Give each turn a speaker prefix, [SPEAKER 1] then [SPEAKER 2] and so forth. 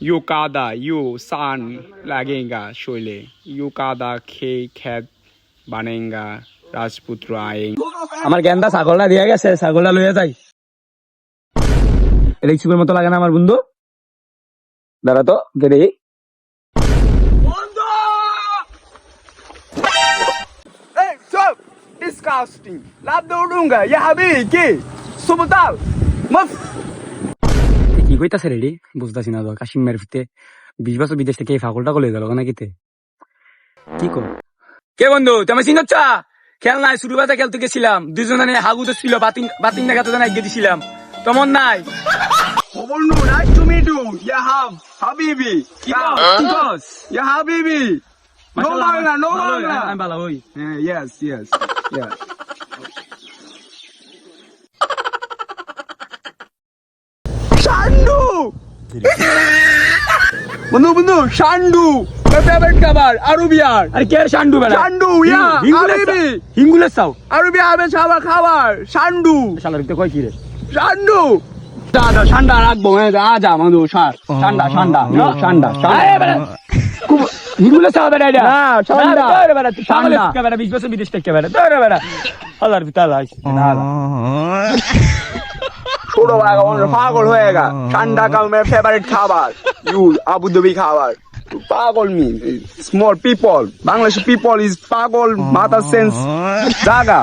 [SPEAKER 1] युकादा you सान लगेगा शोले युकादा खे खेत बनेगा राजपुत्र आएंगे
[SPEAKER 2] আমার গেন্দা ছাগলটা দিয়ে গেছে, ছাগলটা লইয়া যাই। এটা সুপের মতো লাগে না আমার বন্ধু? দাঁড়া তো দেখি।
[SPEAKER 1] Hey, stop! Disgusting! लाभ दौड़ूंगा यहाँ भी की सुबताल मत
[SPEAKER 2] কি কইতাছে রেডি বুঝতাছি না তো। কাশ্মীর ফিতে 20 বছর বিদেশ থেকে এই ফাগলটা কলে গেল নাকিতে। কি কর কে বন্ধু তুমি চিনছ? খেল নাই, শুরু বাজে খেলতে গেছিলাম, দুজনে হাগুতে ছিল, বাতিং দেখাতে জানা গিয়ে দিছিলাম, তেমন নাই।
[SPEAKER 1] Obonu, nice to meet you. Ya Habibi. Ya Habibi. No manga, no manga.
[SPEAKER 2] আমি ভালো হই।
[SPEAKER 1] Yes. Shandu. বন্ধু শান্ডু ফেভারিট খাবার আরবিয়ার
[SPEAKER 2] আরে কে শান্ডু বেলা?
[SPEAKER 1] শান্ডু ইয়া আরবি
[SPEAKER 2] হিঙ্গুলে চাও
[SPEAKER 1] আরবি হবে খাবার শান্ডু
[SPEAKER 2] শালা রিতে কই কি রে?
[SPEAKER 1] শান্ডু
[SPEAKER 2] দাদা ঠান্ডা রাখবো আজ বন্ধু ঠান্ডা খুব হিঙ্গুলে চাও বেটা এটা।
[SPEAKER 1] হ্যাঁ ঠান্ডা
[SPEAKER 2] বেটা ঠান্ডা বেটা 20 বছর বিদেশ থেকে বেটা তোরে বেটা আল্লাহর ভিতর আইস না
[SPEAKER 1] ছোট পাগল হয়ে গা ঠান্ডা কালমের ফেভারিট খাবার ইউ আবুধাবি খাবার পাগল me small people Bangladesh people is পাগল মাথা সেন্স জাগা